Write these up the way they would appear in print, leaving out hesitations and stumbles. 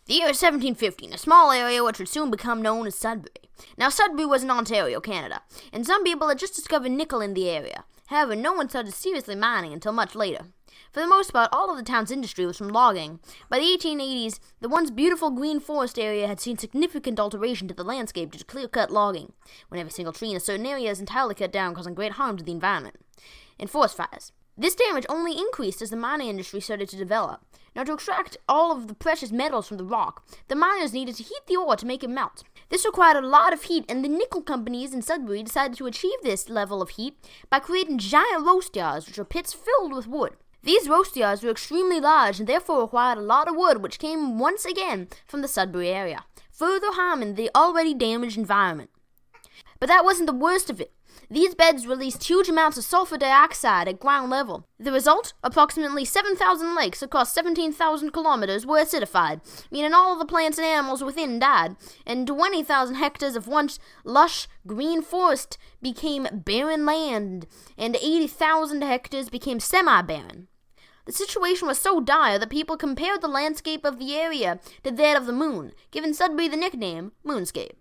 The year 1750, in a small area which would soon become known as Sudbury. Now, Sudbury was in Ontario, Canada, and some people had just discovered nickel in the area. However, no one started seriously mining until much later. For the most part, all of the town's industry was from logging. By the 1880s, the once beautiful green forest area had seen significant alteration to the landscape due to clear-cut logging, when every single tree in a certain area is entirely cut down, causing great harm to the environment. And forest fires. This damage only increased as the mining industry started to develop. Now, to extract all of the precious metals from the rock, the miners needed to heat the ore to make it melt. This required a lot of heat, and the nickel companies in Sudbury decided to achieve this level of heat by creating giant roast yards, which were pits filled with wood. These roast yards were extremely large and therefore required a lot of wood, which came once again from the Sudbury area, further harming the already damaged environment. But that wasn't the worst of it. These beds released huge amounts of sulfur dioxide at ground level. The result? Approximately 7,000 lakes across 17,000 kilometers were acidified, meaning all of the plants and animals within died, and 20,000 hectares of once lush green forest became barren land, and 80,000 hectares became semi-barren. The situation was so dire that people compared the landscape of the area to that of the moon, giving Sudbury the nickname Moonscape.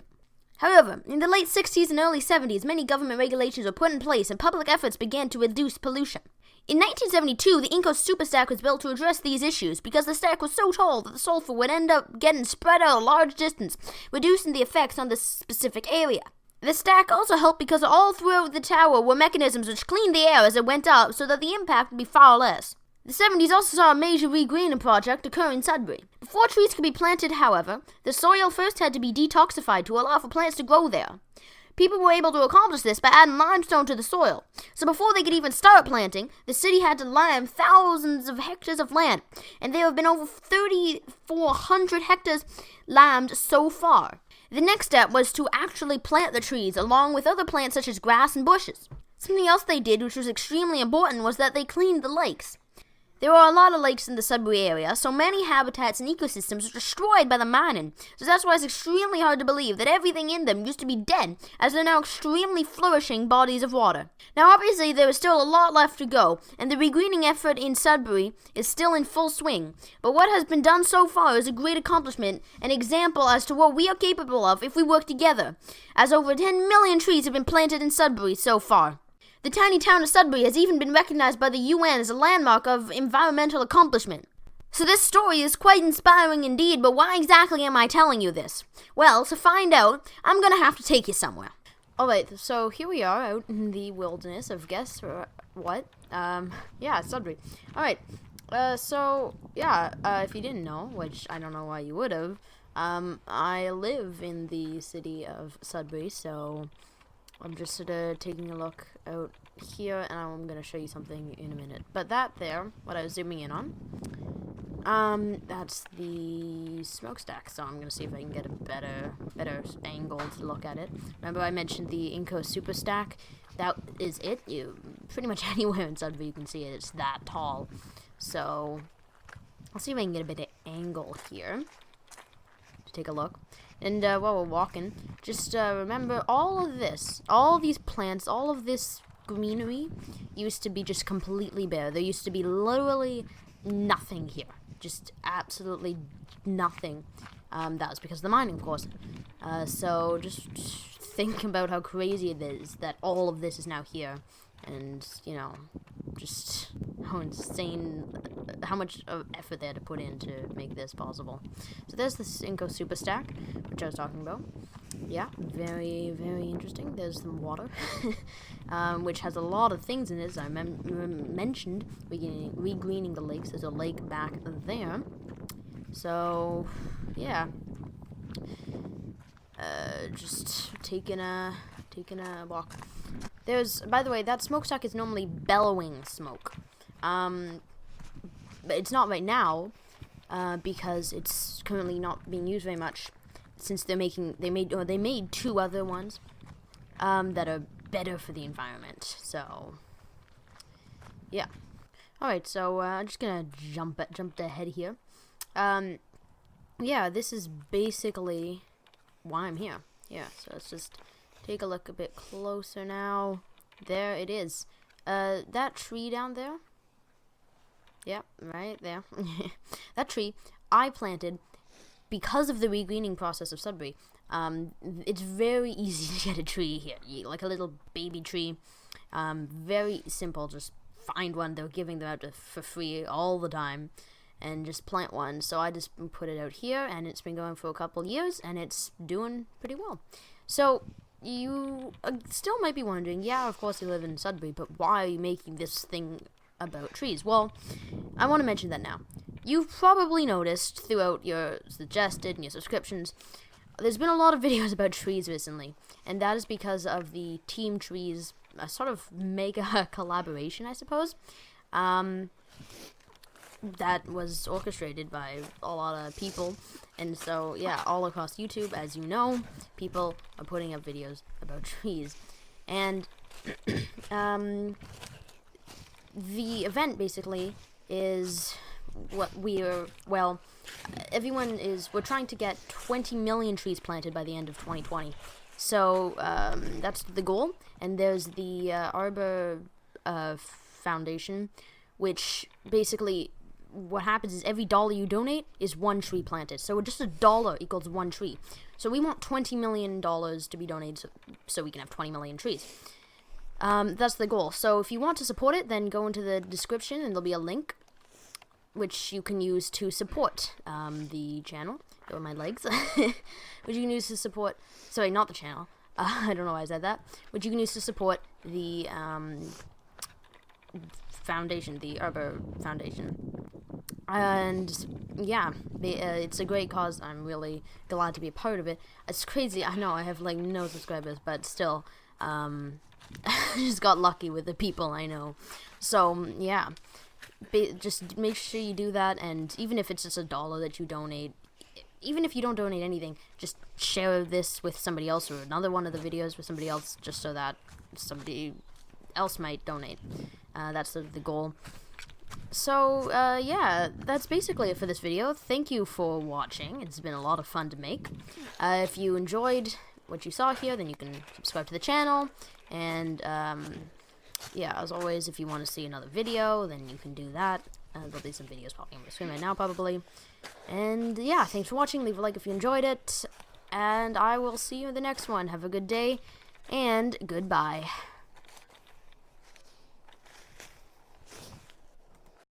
However, in the late 60s and early 70s, many government regulations were put in place and public efforts began to reduce pollution. In 1972, the Inco Superstack was built to address these issues because the stack was so tall that the sulfur would end up getting spread out a large distance, reducing the effects on this specific area. The stack also helped because all throughout the tower were mechanisms which cleaned the air as it went up so that the impact would be far less. The 70s also saw a major regreening project occur in Sudbury. Before trees could be planted, however, the soil first had to be detoxified to allow for plants to grow there. People were able to accomplish this by adding limestone to the soil. So before they could even start planting, the city had to lime thousands of hectares of land, and there have been over 3,400 hectares limed so far. The next step was to actually plant the trees along with other plants such as grass and bushes. Something else they did, which was extremely important, was that they cleaned the lakes. There are a lot of lakes in the Sudbury area, so many habitats and ecosystems were destroyed by the mining. So that's why it's extremely hard to believe that everything in them used to be dead, as they're now extremely flourishing bodies of water. Now obviously there is still a lot left to go, and the regreening effort in Sudbury is still in full swing. But what has been done so far is a great accomplishment, an example as to what we are capable of if we work together, as over 10 million trees have been planted in Sudbury so far. The tiny town of Sudbury has even been recognized by the UN as a landmark of environmental accomplishment. So this story is quite inspiring indeed, but why exactly am I telling you this? Well, to find out, I'm gonna have to take you somewhere. Alright, so here we are out in the wilderness of guess what? Sudbury. Alright, if you didn't know, which I don't know why you would have, I live in the city of Sudbury, so I'm just sort of taking a look out here, and I'm going to show you something in a minute. But that there, what I was zooming in on, that's the smokestack, so I'm going to see if I can get a better angle to look at it. Remember I mentioned the Inco Superstack? That is it. Pretty much anywhere in Sudbury you can see it. It's that tall. So, I'll see if I can get a better angle here to take a look. And while we're walking, just remember all of this, all these plants, all of this greenery used to be just completely bare. There used to be literally nothing here. Just absolutely nothing. That was because of the mining, of course. So just think about how crazy it is that all of this is now here. And, you know, just how insane, how much effort they had to put in to make this possible. So there's the Inco Superstack, which I was talking about. Yeah, very, very interesting. There's some water, which has a lot of things in it, as I mentioned. Regreening the lakes. There's a lake back there. So, yeah. Just taking a walk. By the way, that smokestack is normally bellowing smoke. But it's not right now, because it's currently not being used very much, since they made two other ones, that are better for the environment. So, yeah. Alright, so, I'm just gonna jump ahead here. Yeah, this is basically why I'm here. Yeah, so let's just take a look a bit closer now. There it is. That tree down there. Yep, right there. That tree I planted because of the regreening process of Sudbury, it's very easy to get a tree here, like a little baby tree. Very simple, just find one. They're giving them out for free all the time, and just plant one. So I just put it out here, and it's been going for a couple years, and it's doing pretty well. So you still might be wondering, yeah, of course you live in Sudbury, but why are you making this thing about trees? Well, I want to mention that now. You've probably noticed throughout your suggested and your subscriptions, there's been a lot of videos about trees recently, and that is because of the Team Trees, a sort of mega collaboration, I suppose, that was orchestrated by a lot of people. And so, yeah, all across YouTube, as you know, people are putting up videos about trees. And the event basically is what we're trying to get 20 million trees planted by the end of 2020. So that's the goal. And there's the Arbor Foundation, which basically what happens is every $1 you donate is one tree planted. So just $1 equals one tree. So we want $20 million to be donated so we can have 20 million trees. That's the goal. So if you want to support it, then go into the description and there'll be a link which you can use to support the channel. Or my legs. Which you can use to support... Sorry, not the channel. I don't know why I said that. Which you can use to support the foundation, the Arbor Foundation. And yeah, it's a great cause. I'm really glad to be a part of it. It's crazy. I know I have like no subscribers, but still, I just got lucky with the people I know. So yeah, just make sure you do that. And even if it's just $1 that you donate, even if you don't donate anything, just share this with somebody else or another one of the videos with somebody else, just so that somebody else might donate. That's the goal. So, yeah, that's basically it for this video. Thank you for watching. It's been a lot of fun to make. If you enjoyed what you saw here, then you can subscribe to the channel. And, yeah, as always, if you want to see another video, then you can do that. There'll be some videos popping on the screen right now, probably. And, yeah, thanks for watching. Leave a like if you enjoyed it. And I will see you in the next one. Have a good day, and goodbye.